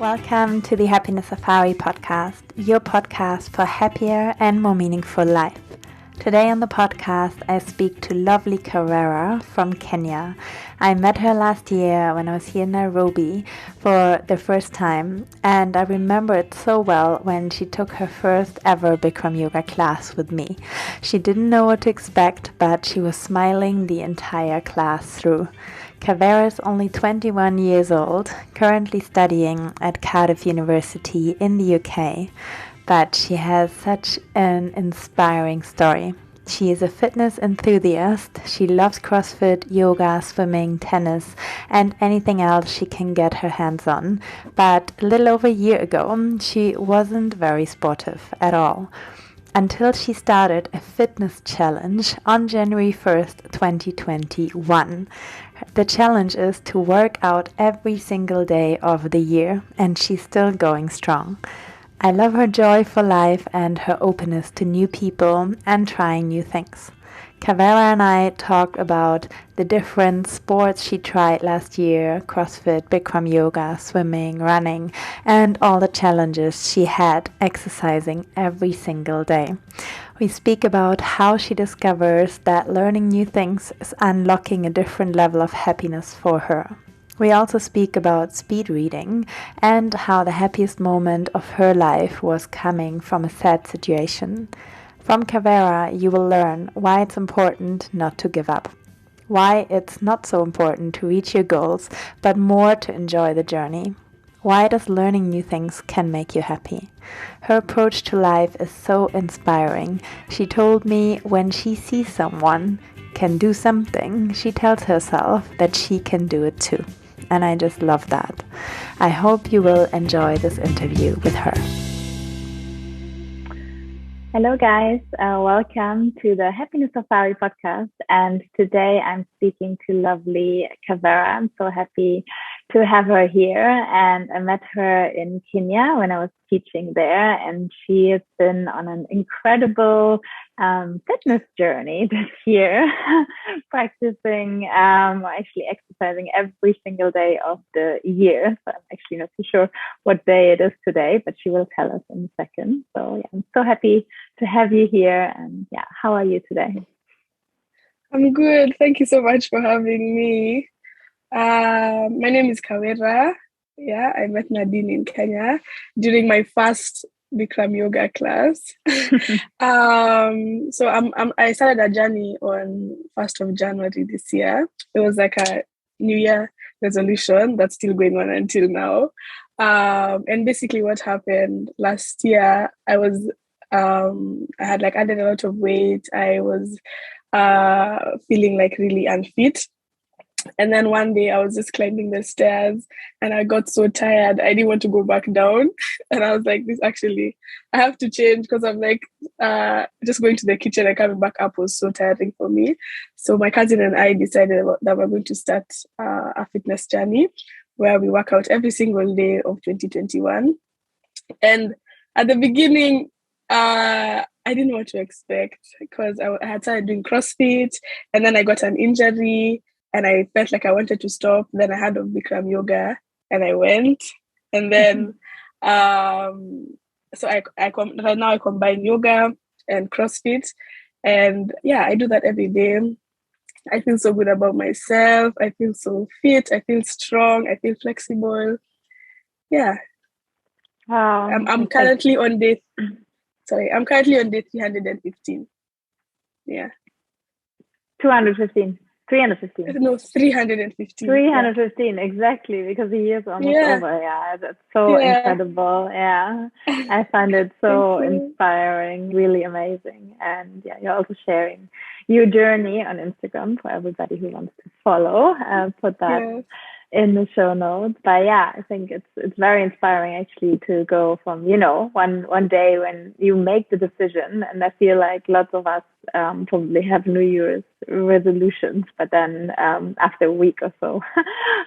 Welcome to the Happiness Safari podcast, your podcast for happier and more meaningful life. Today on the podcast, I speak to lovely Kawira from Kenya. I met her last year when I was here in Nairobi for the first time, and I remember it so well when she took her first ever Bikram Yoga class with me. She didn't know what to expect, but she was smiling the entire class through. Kawira is only 21 years old, currently studying at Cardiff University in the UK, but she has such an inspiring story. She is a fitness enthusiast. She loves CrossFit, yoga, swimming, tennis, and anything else she can get her hands on. But a little over a year ago, she wasn't very sportive at all, until she started a fitness challenge on January 1st, 2021. The challenge is to work out every single day of the year, and she's still going strong. I love her joy for life and her openness to new people and trying new things. Kawira and I talked about the different sports she tried last year: CrossFit, Bikram Yoga, swimming, running, and all the challenges she had exercising every single day. We speak about how she discovers that learning new things is unlocking a different level of happiness for her. We also speak about speed reading and how the happiest moment of her life was coming from a sad situation. From Kawira, you will learn why it's important not to give up, why it's not so important to reach your goals, but more to enjoy the journey. Why does learning new things can make you happy? Her approach to life is so inspiring. She told me when she sees someone can do something, she tells herself that she can do it too. And I just love that. I hope you will enjoy this interview with her. Hello guys, welcome to the Happiness Safari podcast. And today I'm speaking to lovely Kawira. I'm so happy to have her here. And I met her in Kenya when I was teaching there. And she has been on an incredible fitness journey this year, practicing, actually exercising every single day of the year. So I'm actually not too sure what day it is today, but she will tell us in a second. So yeah, I'm so happy to have you here. And yeah, how are you today? I'm good. Thank you so much for having me. My name is Kawira. Yeah, I met Nadine in Kenya during my first Bikram Yoga class. I started a journey on 1st of January this year. It was like a New Year resolution that's still going on until now. And basically what happened last year, I had like added a lot of weight. I was feeling like really unfit. And then one day I was just climbing the stairs and I got so tired. I didn't want to go back down. And I was like, I have to change, because I'm like, just going to the kitchen and coming back up was so tiring for me. So my cousin and I decided that we're going to start a fitness journey where we work out every single day of 2021. And at the beginning, I didn't know what to expect, because I had started doing CrossFit and then I got an injury. And I felt like I wanted to stop. Then I heard of Bikram Yoga and I went. And then, right now I combine yoga and CrossFit. And yeah, I do that every day. I feel so good about myself. I feel so fit. I feel strong. I feel flexible. Yeah. I'm currently on day 315. Yeah. 215. 315. No, 315. 315, yeah. Exactly, because the year's almost over. Yeah, that's so incredible. Yeah, I find it so inspiring, really amazing. And yeah, you're also sharing your journey on Instagram for everybody who wants to follow. Put that in the show notes. But yeah, I think it's very inspiring actually to go from, one day when you make the decision, and I feel like lots of us probably have New Year's resolutions, but then after a week or so,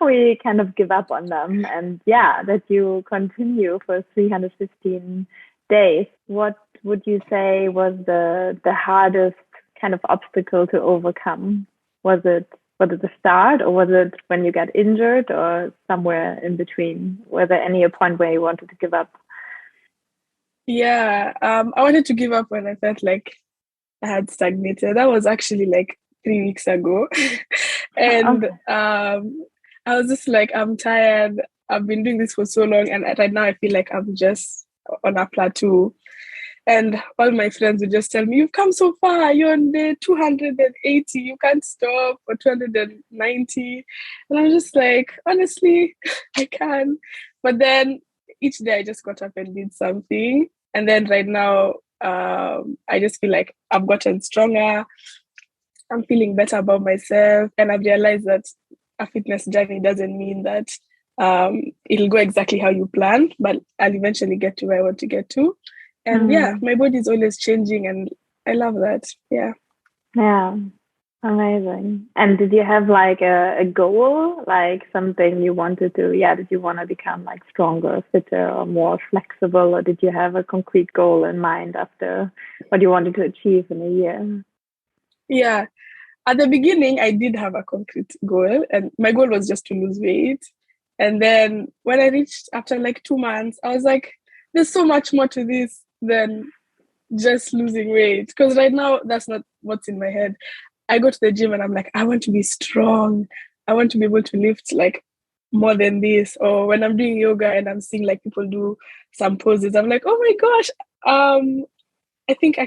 we kind of give up on them. And yeah, that you continue for 315 days. What would you say was the hardest kind of obstacle to overcome? Was it Was it the start, or was it when you got injured, or somewhere in between? Was there any point where you wanted to give up? Yeah, I wanted to give up when I felt like I had stagnated. That was actually like 3 weeks ago. And Okay. I was just like, I'm tired. I've been doing this for so long. And right now I feel like I'm just on a plateau. And all my friends would just tell me, you've come so far. You're on day 280. You can't stop, or 290. And I'm just like, honestly, I can. But then each day I just got up and did something. And then right now, I just feel like I've gotten stronger. I'm feeling better about myself. And I've realized that a fitness journey doesn't mean that it'll go exactly how you plan, but I'll eventually get to where I want to get to. And yeah, my body is always changing, and I love that. Yeah. Yeah. Amazing. And did you have like a goal, like something you wanted to, did you want to become like stronger, fitter, or more flexible, or did you have a concrete goal in mind after what you wanted to achieve in a year? Yeah. At the beginning, I did have a concrete goal, and my goal was just to lose weight. And then when I reached after like 2 months, I was like, there's so much more to this than just losing weight. Because right now, that's not what's in my head. I go to the gym and I'm like, I want to be strong. I want to be able to lift like more than this. Or when I'm doing yoga and I'm seeing like people do some poses, I'm like, oh my gosh, I think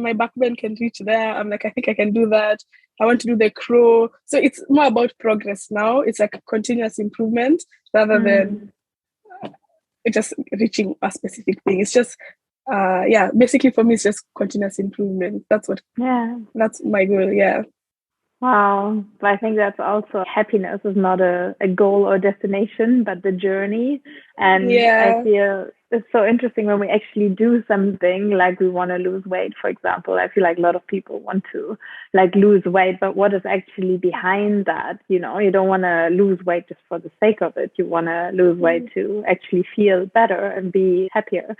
my back bend can reach there. I'm like, I think I can do that. I want to do the crow. So it's more about progress now. It's like a continuous improvement rather than just reaching a specific thing. It's just basically for me it's just continuous improvement. That's my goal. Yeah. Wow. But I think that's also happiness is not a goal or destination, but the journey. And I feel it's so interesting when we actually do something like we want to lose weight, for example. I feel like a lot of people want to like lose weight, but what is actually behind that? You know, you don't want to lose weight just for the sake of it. You want to lose weight to actually feel better and be happier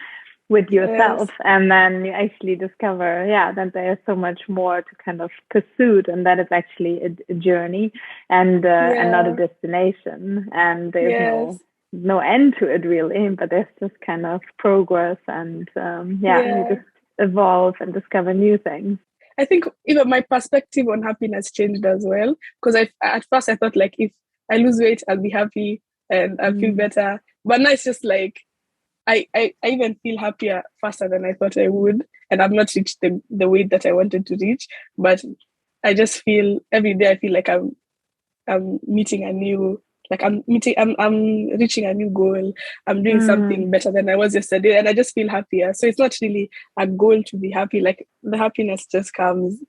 with yourself. And then you actually discover that there's so much more to kind of pursue, and that is actually a journey and not a destination, and there's no end to it really, but there's just kind of progress, and you just evolve and discover new things. I think even my perspective on happiness changed as well, because at first I thought like if I lose weight I'll be happy and I'll feel better, but now it's just like I even feel happier faster than I thought I would, and I've not reached the weight that I wanted to reach, but I just feel every day I feel like I'm meeting a new, like I'm reaching a new goal. I'm doing something better than I was yesterday, and I just feel happier. So it's not really a goal to be happy. Like the happiness just comes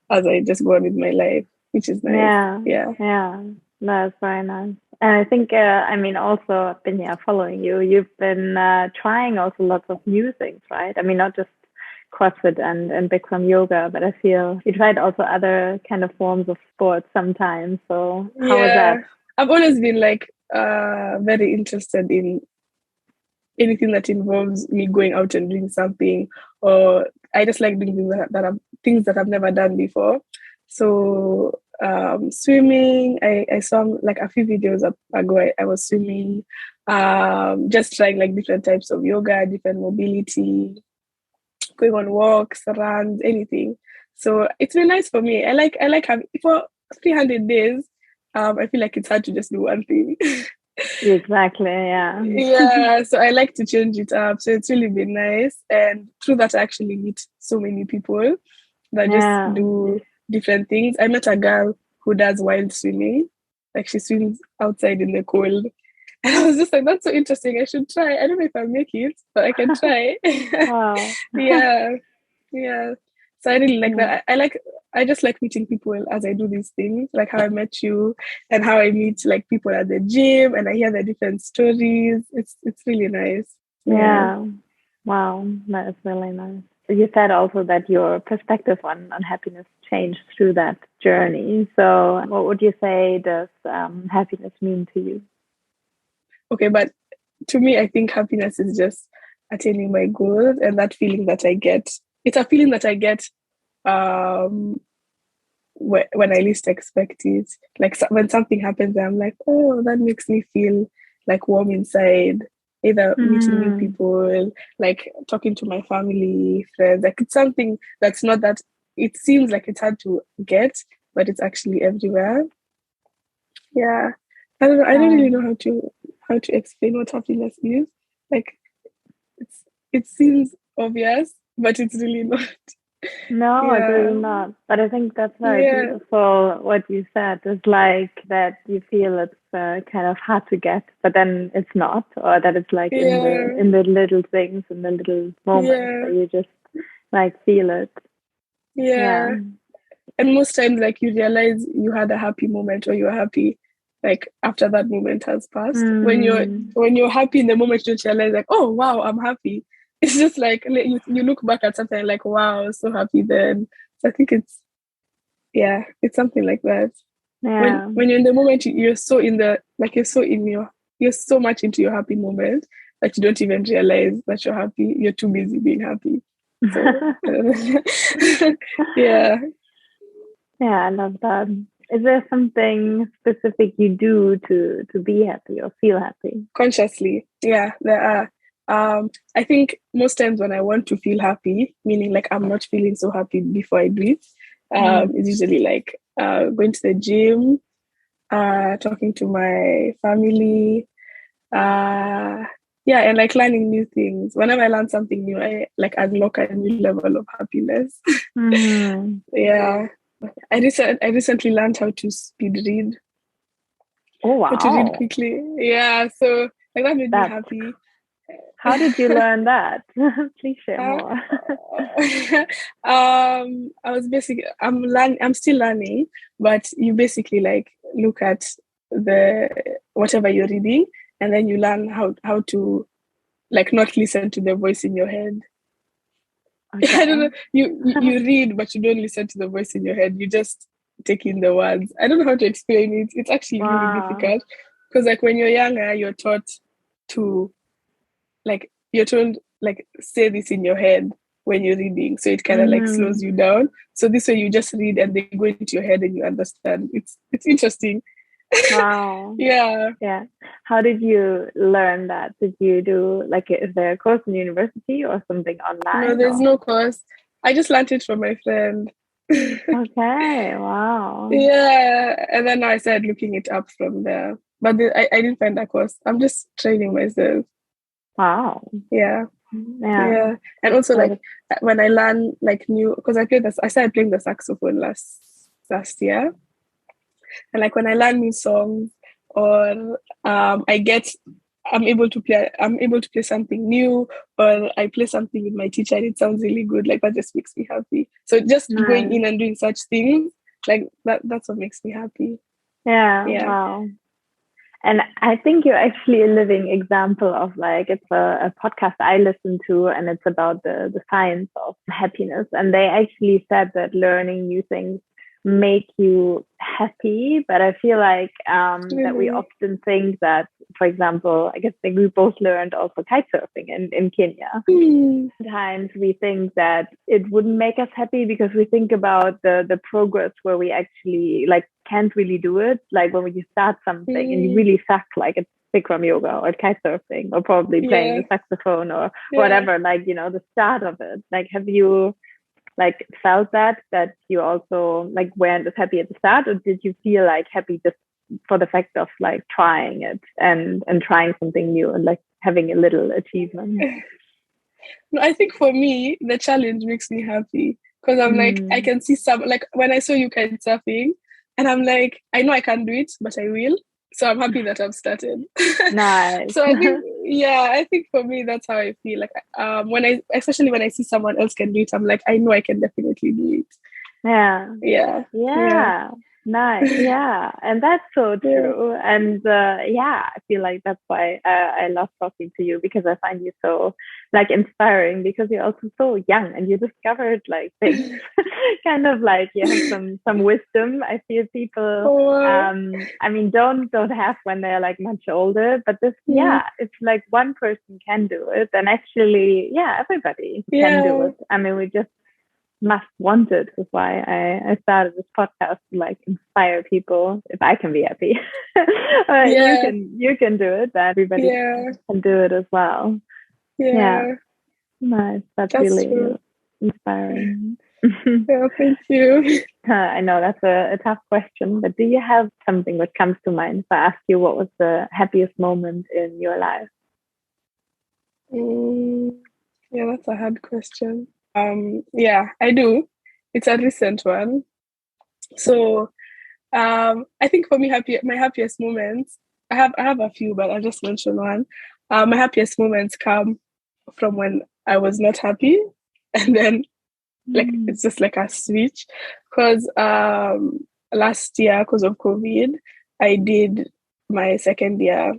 as I just go on with my life, which is nice. Yeah. That's very nice. And I think, also I've been here following you. You've been trying also lots of new things, right? I mean, not just CrossFit and Bikram Yoga, but I feel you tried also other kind of forms of sports sometimes. So how was that? I've always been like very interested in anything that involves me going out and doing something, or I just like doing things that I've never done before. So swimming, I saw like a few videos ago. I was swimming, just trying like different types of yoga, different mobility, going on walks, runs, anything. So it's been nice for me. I like having for 300 days. I feel like it's hard to just do one thing. Exactly. Yeah. So I like to change it up. So it's really been nice, and through that I actually meet so many people that just do different things. I met a girl who does wild swimming, like she swims outside in the cold, and I was just like, that's so interesting. I should try. I don't know if I'll make it, but I can try. Wow. Yeah. So I really like that. I just like meeting people as I do these things, like how I met you and how I meet like people at the gym and I hear the different stories. It's really nice. Yeah. Wow. That is really nice. You said also that your perspective on happiness changed through that journey. So what would you say does happiness mean to you? Okay, but to me, I think happiness is just attaining my goals, and that feeling that I get. It's a feeling that I get when I least expect it. Like when something happens, I'm like, oh, that makes me feel like warm inside. Either meeting new people, like talking to my family, friends. Like it's something that's not that. It seems like it's hard to get, but it's actually everywhere. Yeah, I don't know. I don't really know how to explain what happiness is. Like it seems obvious, but it's really not. No, it's Yeah, really not. But I think that's very yeah, beautiful what you said. It's like that you feel it's kind of hard to get, but then it's not, or that it's like yeah, in the little things, in the little moments yeah, where you just like feel it. Yeah. yeah. And most times, like you realize you had a happy moment or you're happy, like after that moment has passed. Mm. When you're happy in the moment, you don't realize like, oh wow, I'm happy. It's just like you look back at something like, wow, I was so happy then. So I think it's something like that. Yeah. When you're in the moment, you're so in the like you're so much into your happy moment that you don't even realize that you're happy. You're too busy being happy. So yeah. Yeah, I love that. Is there something specific you do to be happy or feel happy? Consciously, yeah, there are. I think most times when I want to feel happy, meaning like I'm not feeling so happy before I do it, it's usually like going to the gym, talking to my family, uh yeah, and like learning new things. Whenever I learn something new, I like unlock a new level of happiness. Mm. Yeah, I recently learned how to speed read, Oh, how to read wow. quickly. Yeah, so like that made me That. happy. How did you learn that? Please share Uh, more. I was basically I'm still learning, but you basically like look at the whatever you're reading, and then you learn how to like not listen to the voice in your head. I don't Okay. know. You read, but you don't listen to the voice in your head. You just take in the words. I don't know how to explain it. It's actually really Wow. difficult because like when you're younger, you're taught to like you're told like say this in your head when you're reading, so it kind of like slows Mm-hmm. you down. So this way you just read and they go into your head and you understand. It's interesting. Wow. Yeah. Yeah. How did you learn that? Did you do like, is there a course in university or something No, online there's or? no course. I just learned it from my friend. Okay. Wow. Yeah, and then I started looking it up from there. But I didn't find a course. I'm just training myself. Wow. Yeah, Yeah. yeah. And also That like is, when I learn like new, because I started playing the saxophone last year. And like when I learn new songs or I'm able to play something new, or I play something with my teacher and it sounds really good, like that just makes me happy. So just going nice. in and doing such things, like that's what makes me happy. Yeah. Yeah. Wow. And I think you're actually a living example of like, it's a podcast I listen to, and it's about the science of happiness. And they actually said that learning new things make you happy. But I feel like that we Really. often think that, for example, I guess that we both learned also kite surfing in Kenya. Hmm. Sometimes we think that it wouldn't make us happy because we think about the progress where we actually like can't really do it, like when you start something and you Hmm. really suck, like at Bikram Yoga or kite surfing or probably playing Yeah. the saxophone or Yeah. whatever, like the start of it. Like, have you like felt that you also like weren't as happy at the start, or did you feel like happy just for the fact of like trying it and trying something new and like having a little achievement? No, I think for me, the challenge makes me happy because I'm like, I Mm. can see some, like when I saw you kitesurfing, and I'm like, I know I can't do it, but I will. So I'm happy that I've started. Nice. So I think, yeah, I think for me, that's how I feel. Like, especially when I see someone else can do it, I'm like, I know I can definitely do it. Yeah. Yeah. Yeah. Yeah. Nice. Yeah. And that's so Yeah. true. And yeah, I feel like that's why I love talking to you, because I find you so like inspiring, because you're also so young and you discovered like things kind of like you have some wisdom. I feel people Oh, I mean don't have when they're like much older, but this, mm, yeah, it's like one person can do it, and actually, yeah, everybody can do yeah. it. I mean, we just must want it. That's why I started this podcast to like inspire people. If I can be happy, you can do it. Everybody can do it as well. Yeah. Nice. That's really true. Inspiring. Yeah, thank you. I know that's a tough question, but do you have something that comes to mind if I ask you what was the happiest moment in your life? Yeah, that's a hard question. Yeah, I do. It's a recent one. So I think for me, my happiest moments, I have a few, but I'll just mention one. My happiest moments come from when I was not happy, and then like it's just like a switch. Because last year, because of COVID, I did my second year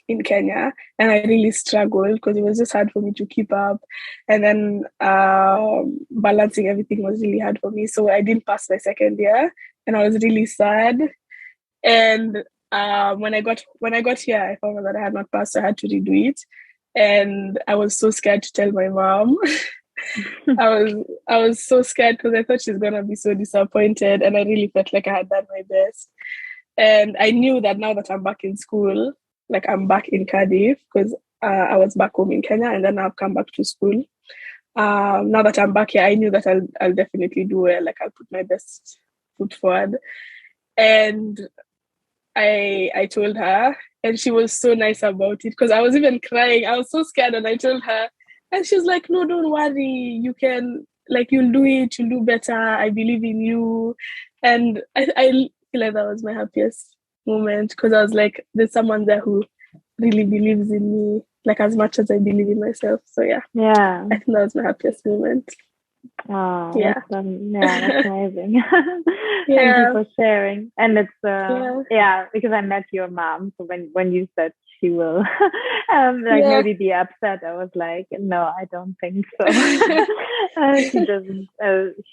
in Kenya, and I really struggled because it was just hard for me to keep up, and then balancing everything was really hard for me. So I didn't pass my second year, and I was really sad. And when I got here, I found out that I had not passed, so I had to redo it, and I was so scared to tell my mom. I was so scared because I thought she's gonna be so disappointed, and I really felt like I had done my best. And I knew that now that I'm back in school, like I'm back in Cardiff, because I was back home in Kenya, and then I've come back to school. Now that I'm back here, I knew that I'll definitely do well. Like I'll put my best foot forward. And I told her, and she was so nice about it, because I was even crying. I was so scared, and I told her, and she was like, "No, don't worry. You can, like, you'll do it. You'll do better. I believe in you." And I feel like that was my happiest moment, because I was like, there's someone there who really believes in me, like as much as I believe in myself. So yeah, I think that was my happiest moment. Oh, that's amazing. Thank you for sharing. And it's because I met your mom, so when you said she will maybe be upset, I was like, no, I don't think so. She doesn't.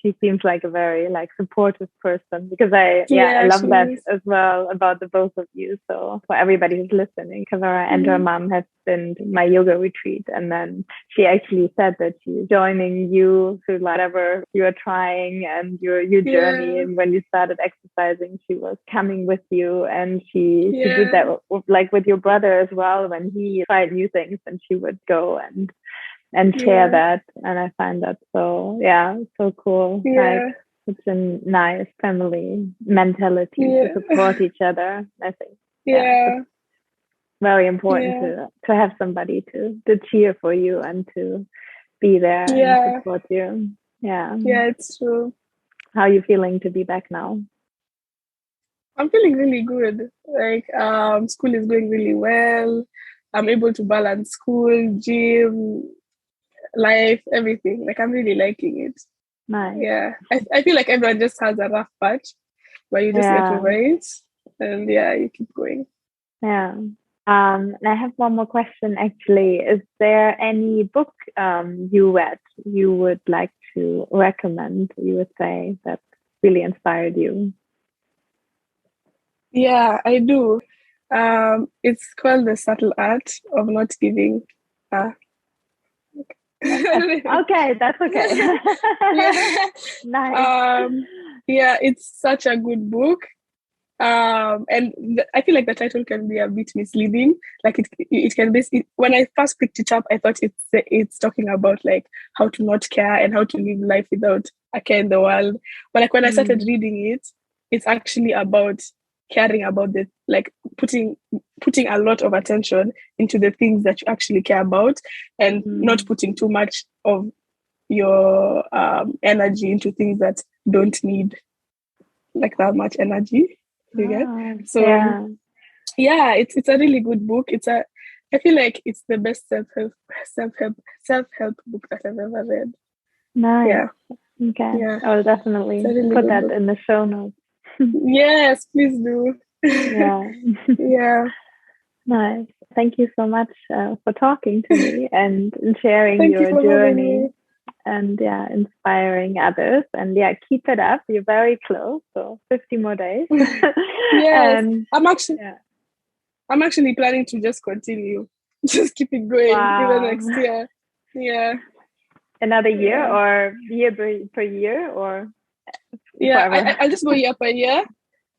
She seems like a very supportive person, because I love that as well about the both of you. So for everybody who's listening, Kawira and her mom has been to my yoga retreat, and then she actually said that she's joining you through whatever you are trying and your journey. And when you started exercising, she was coming with you, and she did that with your brother as well. When he tried new things, and she would go and share that. And I find that so cool. Like it's a nice family mentality to support each other. I think it's very important to have somebody to cheer for you and to be there and support you. Yeah, it's true. How are you feeling to be back now? I'm feeling really good. Like school is going really well. I'm able to balance school, gym, life, everything. Like I'm really liking it. Nice. Yeah. I feel like everyone just has a rough patch, but you just get over it, and you keep going. Yeah. And I have one more question actually. Is there any book you read you would like to recommend, you would say, that really inspired you? Yeah, I do. It's called The Subtle Art of Not Giving. Okay, that's okay. Nice. It's such a good book. And I feel like the title can be a bit misleading. Like it can be. When I first picked it up, I thought it's talking about like how to not care and how to live life without a care in the world. But like when I started reading it, it's actually about caring about the putting a lot of attention into the things that you actually care about, and not putting too much of your energy into things that don't need like that much energy. It's a really good book. I feel like it's the best self-help book that I've ever read. Nice. Yeah. Okay. Yeah. I will definitely put that in the show notes. Yes, please do. Yeah. Nice. Thank you so much for talking to me and sharing your journey and inspiring others. And keep it up. You're very close. So 50 more days. Yes. I'm actually planning to just continue. Just keep it going even next year. Yeah. another year or year per year or yeah, I'll just go year per year.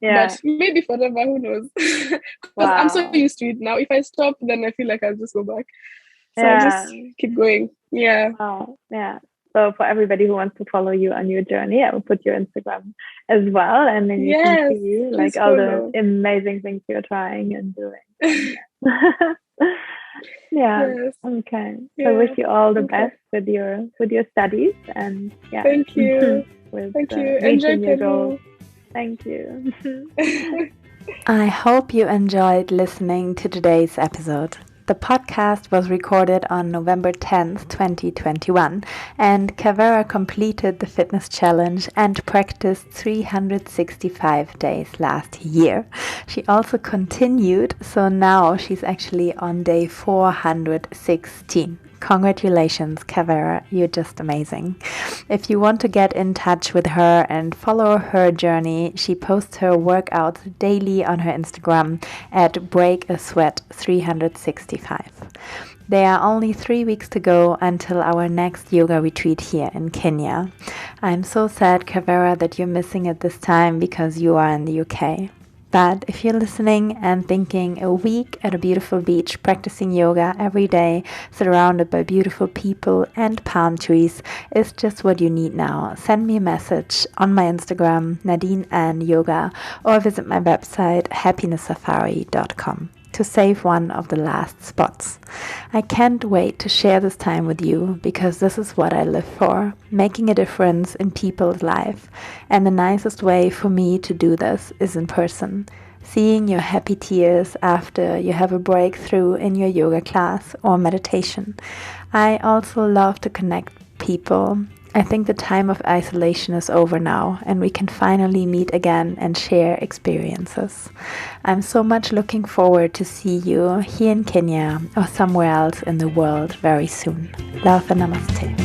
Yeah. But maybe forever, who knows? Because I'm so used to it now. If I stop, then I feel like I'll just go back. So I'll just keep going. Yeah. Wow. Yeah. So for everybody who wants to follow you on your journey, I will put your Instagram as well, and then you can see like all the amazing things you're trying and doing. Yeah. Yes. Okay. So I wish you all the best with your studies, and thank you. Thank you. Enjoy your goals. Thank you. I hope you enjoyed listening to today's episode. The podcast was recorded on November 10th, 2021, and Kawira completed the fitness challenge and practiced 365 days last year. She also continued, so now she's actually on day 416. Congratulations, Kawira, you're just amazing. If you want to get in touch with her and follow her journey, she posts her workouts daily on her Instagram at breakasweat365. There are only 3 weeks to go until our next yoga retreat here in Kenya. I'm so sad, Kawira, that you're missing it this time because you are in the UK. But if you're listening and thinking a week at a beautiful beach practicing yoga every day, surrounded by beautiful people and palm trees is just what you need now, send me a message on my Instagram, Nadine Ann Yoga, or visit my website, happiness-safari.com. to save one of the last spots. I can't wait to share this time with you because this is what I live for, making a difference in people's life. And the nicest way for me to do this is in person, seeing your happy tears after you have a breakthrough in your yoga class or meditation. I also love to connect people. I think the time of isolation is over now and we can finally meet again and share experiences. I'm so much looking forward to see you here in Kenya or somewhere else in the world very soon. Love and namaste.